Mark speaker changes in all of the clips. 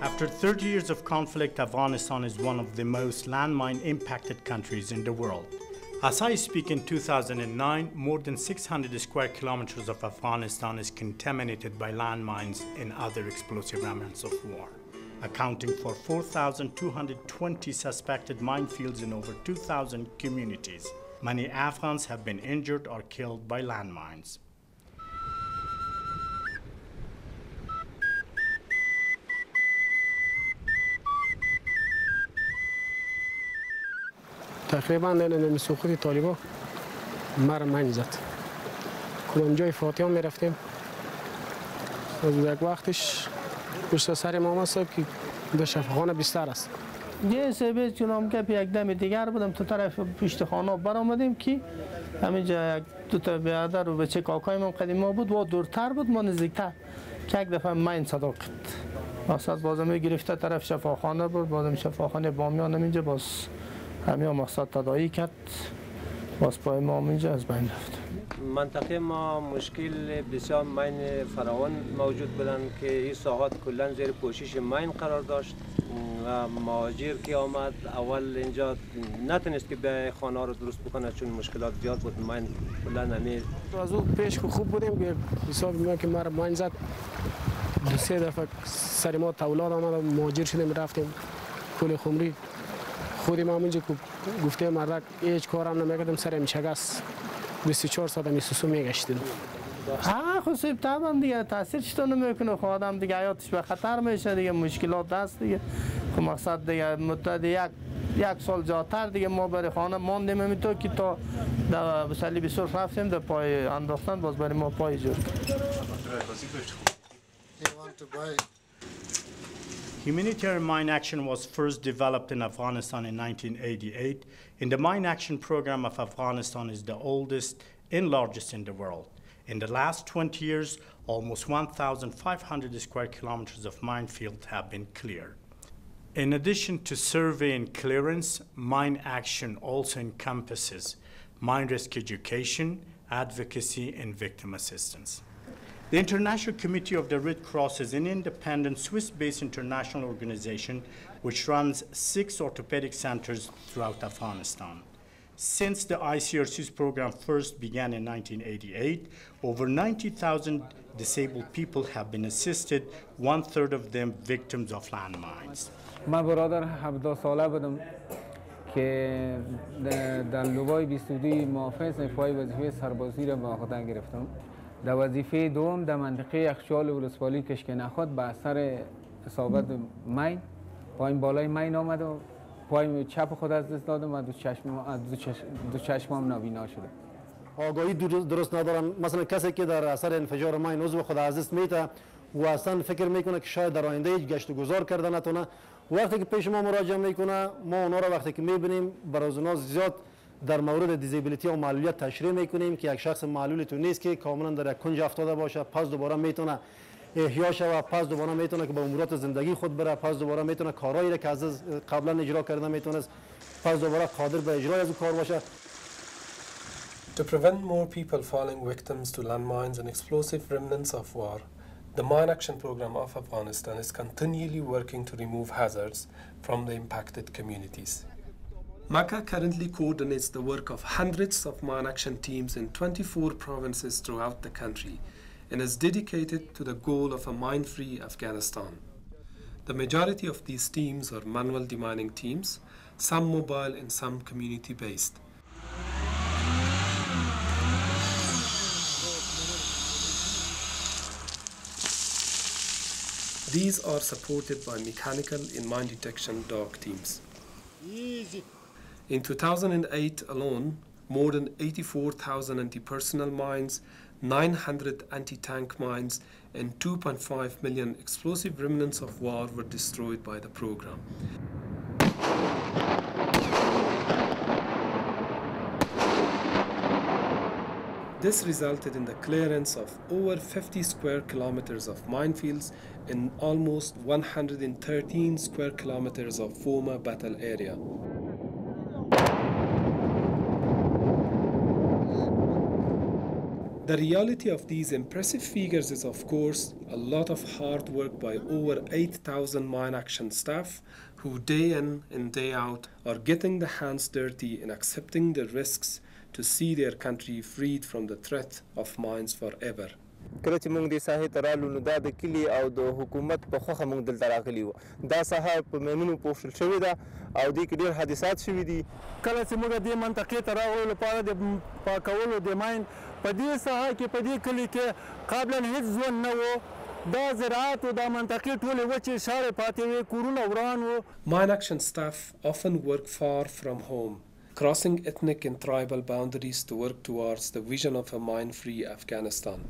Speaker 1: After 30 years of conflict, Afghanistan is one of the most landmine-impacted countries in the world. As I speak, in 2009, more than 600 square kilometers of Afghanistan is contaminated by landmines and other explosive remnants of war, accounting for 4,220 suspected minefields in over 2,000 communities. Many Afghans have been injured or killed by landmines.
Speaker 2: تقریبا در سقوط طالبان مرا من زد. کلانجای فاطمه می رفتیم. از یک وقتش پشت سر ماما صاحب که در شفاخانه بستر است.
Speaker 3: یه سبب چونم که یک دم دیگر بودم تو طرف پشت خانه برآمدیم که همینجا دو تا برادر و بچه کاکای من قدیم ما بود و دورتر بود ما نزدیکتر که یک دفعه من صدا کرد. مقصد بازم گرفته طرف شفاخانه بود بازم شفاخانه بامیان همینجا باز همین مقصد تداعی کرد باز پای ما اینجا از بین رفت.
Speaker 4: منطقه ما مشکل بسیار مین فراوان موجود بودن که این ساحات کلا زیر پوشش مین قرار داشت و مهاجر که آمد اول اینجا نتونست که به خانه رو درست بکنه چون مشکلات زیاد بود مین کلا نمی
Speaker 2: از اون پیش خوب بودیم که حساب ما که مرا مین زد دو سه دفعه سر ما تولاد آمد مهاجر شدیم رفتیم پول خمری خودی ما اینجا گفته مردک هیچ کارم نمیکردم سرم شکست 24 ساعت میسوسو میگشتیم.
Speaker 3: خصوصی طبعا دیگه تاثیر چطور نمیکنه خود آدم دیگه حیاتش به خطر میشه دیگه مشکلات دست دیگه که مقصد دیگه مدت یک سال جاتر دیگه ما برای خانه ماندیم همینطور که تا در صلیب سرخ رفتیم در پای انداختن باز برای ما پای جور.
Speaker 1: Humanitarian mine action was first developed in Afghanistan in 1988, and the mine action program of Afghanistan is the oldest and largest in the world. In the last 20 years, almost 1,500 square kilometers of minefield have been cleared. In addition to survey and clearance, mine action also encompasses mine risk education, advocacy, and victim assistance. The International Committee of the Red Cross is an independent Swiss-based international organization which runs 6 orthopedic centers throughout Afghanistan. Since the ICRC's program first began in 1988, over 90,000 disabled people have been assisted, 1/3 of them victims of landmines.
Speaker 5: من برادر 17 ساله بودم که در لوای 22 محافظ پای وظیفه سربازی را با خودم گرفتم. در وظیفه دوم در منطقه یخچال ولسوالی کشکنخواد به اثر اصابت مین پایین بالای مین آمد و پای چپ خود از دست دادم و دو چشمام نابینا شده.
Speaker 6: آگاهی درست ندارن. مثلا کسی که در اثر انفجار مین عضو خود از دست میده و اصلا فکر میکنه که شاید در آینده هیچ گشت و گذار کرده نتونه. وقتی که پیش ما مراجعه میکنه ما اونا را وقتی که میبینیم برای اونا زیاد در مورد دیزیبیلیتی و معلولیت تشریح میکنیم که یک شخص معلولی تو نیست که کاملا در یک کنج افتاده باشه پس دوباره میتونه احیا شود پس دوباره میتونه که به امورات زندگی خود بره پس دوباره میتونه کارهایی را که از قبلا اجرا کرده میتونه پس دوباره قادر به اجرای از کار باشه.
Speaker 7: To prevent more people falling victims to landmines and explosive remnants of war, the Mine Action Program of Afghanistan is continually working to remove hazards from the impacted communities. MACA currently coordinates the work of hundreds of mine action teams in 24 provinces throughout the country and is dedicated to the goal of a mine-free Afghanistan. The majority of these teams are manual demining teams, some mobile and some community-based. These are supported by mechanical and mine detection dog teams. In 2008 alone, more than 84,000 anti-personnel mines, 900 anti-tank mines, and 2.5 million explosive remnants of war were destroyed by the program. This resulted in the clearance of over 50 square kilometers of minefields and almost 113 square kilometers of former battle area. The reality of these impressive figures is, of course, a lot of hard work by over 8,000 mine action staff who day in and day out are getting their hands dirty and accepting the risks to see their country freed from the threat of mines forever.
Speaker 8: کله چې موږ د ساحې ته رالو نو دا د کلي او د حکومت په خوښه موږ دلته راغلي وو. دا ساحه په ماینونو پوښل شوې ده او دې کې ډېر حادثات شوي دي.
Speaker 6: کله چې موږ دې منطقې ته راغلو لپاره د پاکولو د ماین په دې ساحه کې په دې کلي کې قبلا هیڅ ژوند نه و. دا زراعت او دا منطقې ټولې وچې شاړې پاتې وې، کورونه وران وو.
Speaker 7: Mine action staff often work far from home, crossing ethnic and tribal boundaries to work towards the vision of a mine-free Afghanistan.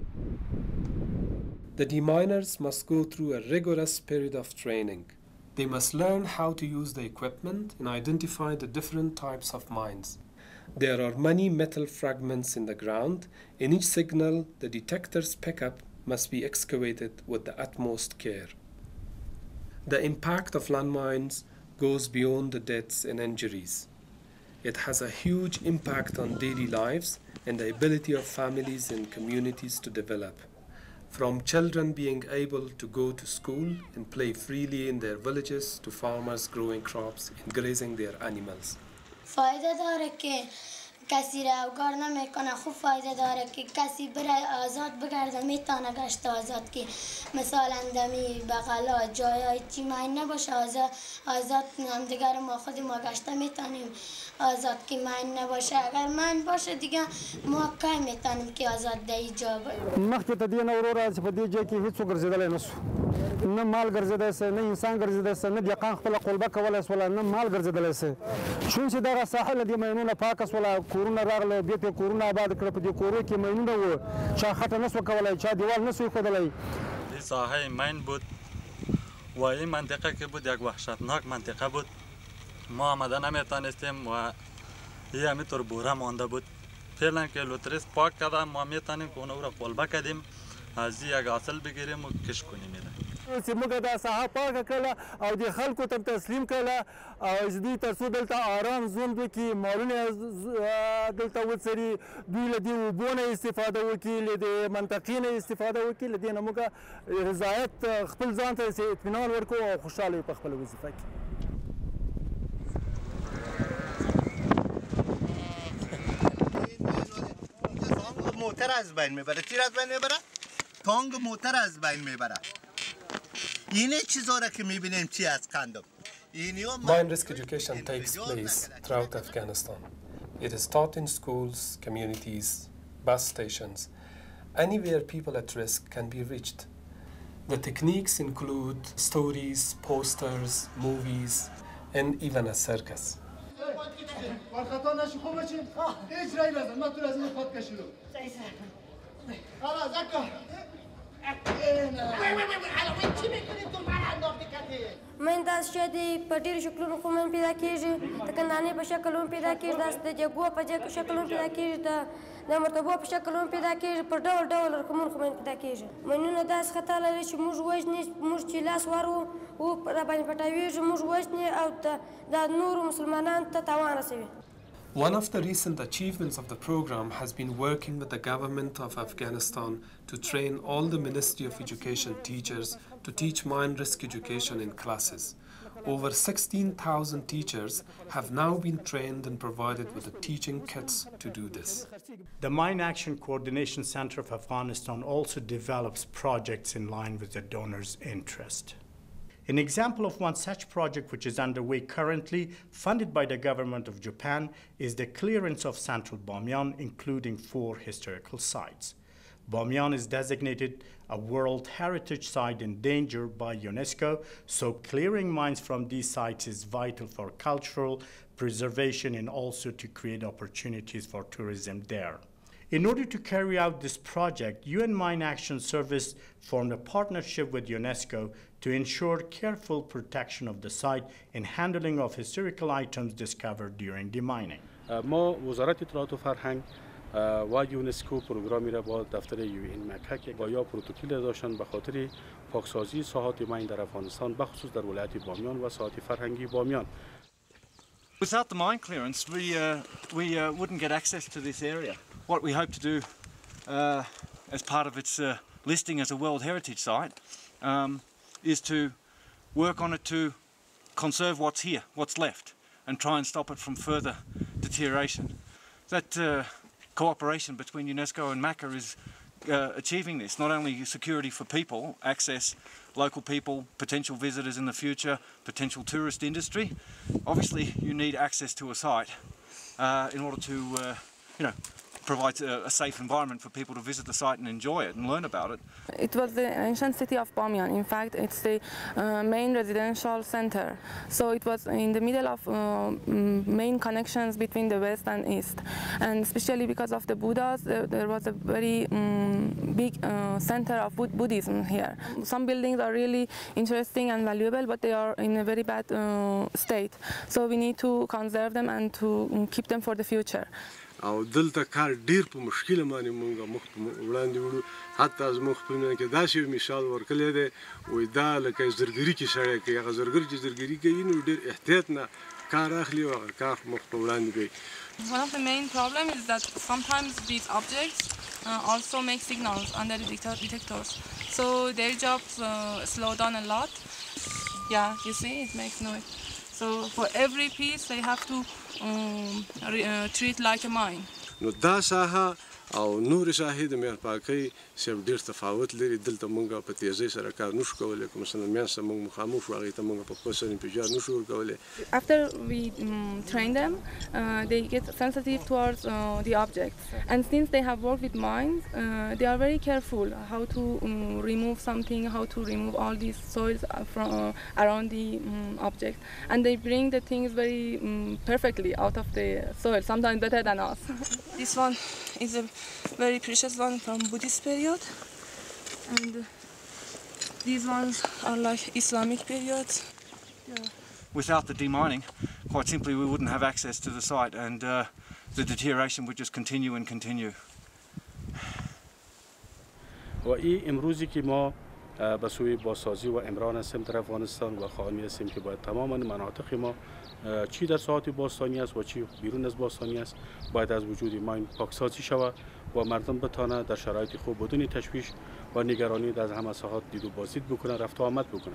Speaker 7: The deminers must go through a rigorous period of training. They must learn how to use the equipment and identify the different types of mines. There are many metal fragments in the ground. In each signal the detectors pick up must be excavated with the utmost care. The impact of landmines goes beyond the deaths and injuries. It has a huge impact on daily lives and the ability of families and communities to develop. From children being able to go to school and play freely in their villages to farmers growing crops and grazing their animals.
Speaker 9: فایده داره که کسی را کار نمیکنه، خوب فایده داره که کسی بره آزاد بگرده، میتونه گشت آزاد که مثلا دمی بغلا جای چی ماین نباشه، آزاد هم دیگر ما خود ما گشته میتونیم آزاد که ماین نباشه. اگر ماین باشه دیگه ما کی میتونیم که آزاد دی جا
Speaker 6: مخکې ته دې نه وروره چې په دې ځای کې هېڅوک ګرځېدلی نه سو، نه مال ګرځېدی سه، نه انسان ګرځېدی سه، نه دهقان خپله قلبه کولی سوله، نه مال ګرځېدلی سه. چون چې دغه ساحه له دې ماینونه پاکه سوله، کورونه راغله، بېرته یې کورونه آباد کړه. په دې کورو کې ماینونه وو، چا خټه نه سوه کولی، چا دیوال نه سو ایښودلی.
Speaker 10: این ساحه ماین بود و این منطقه که بود یک وحشتناک منطقه بود. ما آمده نمیتونستیم و یه همینطور بوره مانده بود. فعلا که لوتریس پاک کردم ما میتونیم که اونو را قلبه کردیم، از یک حاصل بگیریم و کش کنیم.
Speaker 6: چې موږ دا ساحه پاکه کړله او د خلکو ته تسلیم کړله او دوی تر څو دلته آرام ژوند وکړي، مالونه دلته وڅري، دوی له دې اوبو نه استفاده وکړي، له دې منطقې نه استفاده وکړي. له دې نه موږ رضایت خپل ځان ته اطمینان ورکوو او خوشحاله یو په خپله وظیفه کې.
Speaker 11: موتر از بین میبره. چی از بین میبره؟ تانگ موتر از بین میبره. اینه چیزا را که میبینیم چی از کندم.
Speaker 7: Mine risk education takes place throughout Afghanistan. It is taught in schools, communities, bus stations. Anywhere people at risk can be reached. The techniques include stories, posters, movies, and even a circus.
Speaker 9: من داس شدی په ډېرو شکلونو خو من پیدا کېږي، د کندانې په شکل هم پیدا کېږي، داسې د جګو په شکل هم پیدا کېږي، د مرتبو په شکل هم پیدا کېږي، په ډول ډول رقمونو خو من پیدا کېږي. ماینونه داسې خطر لري چې موږ وژني، موږ چې لاس ورو راباندې پټوېږي، موږ وژني او د نورو مسلمانانو ته تاوان رسوي.
Speaker 7: One of the recent achievements of the program has been working with the government of Afghanistan to train all the Ministry of Education teachers to teach mine risk education in classes. Over 16,000 teachers have now been trained and provided with the teaching kits to do this.
Speaker 1: The Mine Action Coordination Center of Afghanistan also develops projects in line with the donors' interest. An example of one such project which is underway currently, funded by the government of Japan, is the clearance of central Bamiyan, including 4 historical sites. Bamiyan is designated a World Heritage Site in danger by UNESCO, so clearing mines from these sites is vital for cultural preservation and also to create opportunities for tourism there. In order to carry out this project, UN Mine Action Service formed a partnership with UNESCO to ensure careful protection of the site and handling of historical items discovered during demining.
Speaker 12: ما وزارت اطلاعات و فرهنگ و یونسکو پروگرامی را با دفتر UNMACCA که با یا پروتکل داشتن به خاطر پاکسازی ساحات ماین در افغانستان بخصوص در ولایت بامیان و ساحات فرهنگی بامیان.
Speaker 13: Without the mine clearance, we wouldn't get access to this area. What we hope to do as part of its listing as a World Heritage Site, is to work on it to conserve what's here, what's left, and try and stop it from further deterioration. That cooperation between UNESCO and UNMACCA is achieving this, not only security for people, access, local people, potential visitors in the future, potential tourist industry. Obviously you need access to a site in order to provide a safe environment for people to visit the site and enjoy it and learn about it.
Speaker 14: It was the ancient city of Bamiyan. In fact, it's the main residential center. So it was in the middle of main connections between the west and east. And especially because of the Buddhas, there was a very big center of Buddhism here. Some buildings are really interesting and valuable, but they are in a very bad state. So we need to conserve them and to keep them for the future.
Speaker 15: او دلته کار ډیر په مشکله باندې مونږه مخ وړاندې وړو حتی از مخ په کې داسې مثال ورکړی دی وای دا لکه زرګري کې سړی کوي هغه زرګر چې زرګري کوي نو ډیر احتیاط نه کار اخلي او کار مخ په وړاندې کوي.
Speaker 16: One of the main problems is that sometimes these objects also make signals under the detectors, so their jobs slow down a lot. Yeah, you see, it makes noise. So for every piece they have to treat like a mine.
Speaker 15: نو دا ساحه او نور ساحې د مهرپاکۍ سره ډېر تفاوت لري. دلته مونږ په تیزۍ سره کار نشو کولی، کوم مثلا میاشته مونږ مخامخ شو هغې ته مونږ په خپل سر انفجار نشو ورکولی.
Speaker 14: After we train them, they get sensitive towards the objects. And since they have worked with mines, they are very careful how to remove something, how to remove all these soils from around the object. And they bring the things very perfectly out of the soil, sometimes better than us.
Speaker 16: This one is a very precious one from Buddhist period, and these ones are like Islamic periods. Yeah.
Speaker 13: Without the demining, quite simply we wouldn't have access to the site, and the deterioration would just continue and continue.
Speaker 12: و این امروزی که ما به سوی بازسازی و عمران هستیم در افغانستان و خواهانی هستیم که باید تمام مناطق ما چی در ساحات باستانی است و چی بیرون از باستانی است باید از وجود ماین پاکسازی شود و مردم بتانه در شرایط خوب بدون تشویش و نگرانی از همه ساحات دید و بازدید بکنه، رفت و آمد بکنه.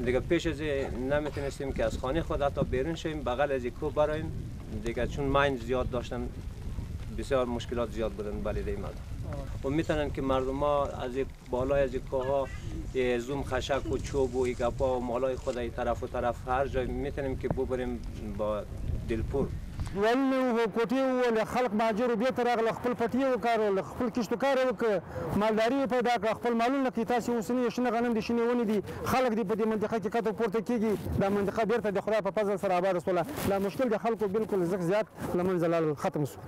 Speaker 4: دیگه پیش از نمیتونستیم که از خانه خود حتی بیرون شویم، بغل از کوه برایم دیگه، چون ماین زیاد داشتن بسیار مشکلات زیاد بودن بلده مردم. و میتونن که مردم ها از بالای از کوه ها زوم خشک و چوب و گپا و مالای خود ای طرف و طرف هر جای میتونیم که ببریم با دلپور.
Speaker 6: ول کوټي ول خلق ماجر به تر غل خپل پټي وکړو خپل کښتو کار وک مالداري پیدا کړ خپل مالونه کې تاسو اوسنی شنه غنم دي شنه ونی دي خلق دي په دې منطقه کې کته پورته کیږي دا منطقه بیرته د خدای په فضل سره آباد وسوله لا مشکل د خلکو بالکل زیات لمنځل ختم شو.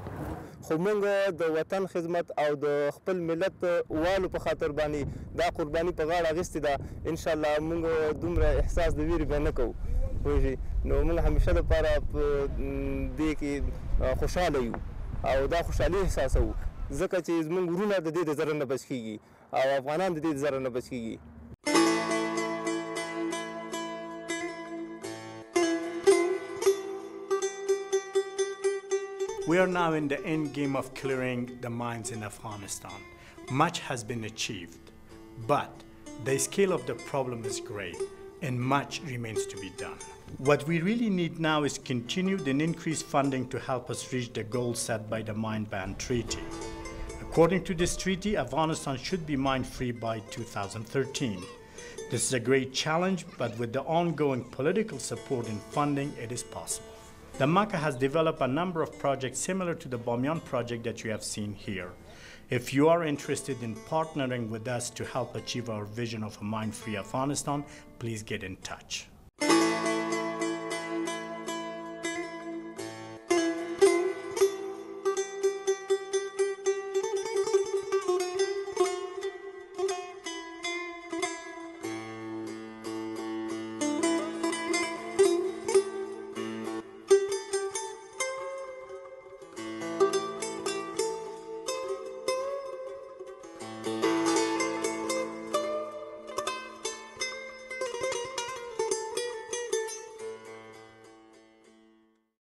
Speaker 8: خو موږ د وطن خدمت او د خپل ملت والو په خاطر باندې دا قرباني په غاړه اخیستې ده. ان شاء الله موږ دومره احساس د ویرې به نه کوو. نو موږ همیشه لپاره په دې کې خوشحاله یو او دا خوشحالي احساسوو ځکه چې زموږ وروڼه د دې د ضرر نه بچ کېږي او افغانان د دې د ضرر نه بچ کېږي.
Speaker 1: We are now in the end game of clearing the mines in Afghanistan. Much has been achieved, but the scale of the problem is great and much remains to be done. What we really need now is continued and increased funding to help us reach the goals set by the Mine Ban Treaty. According to this treaty, Afghanistan should be mine-free by 2013. This is a great challenge, but with the ongoing political support and funding, it is possible. The UNMACA has developed a number of projects similar to the Bamiyan project that you have seen here. If you are interested in partnering with us to help achieve our vision of a mine-free Afghanistan, please get in touch.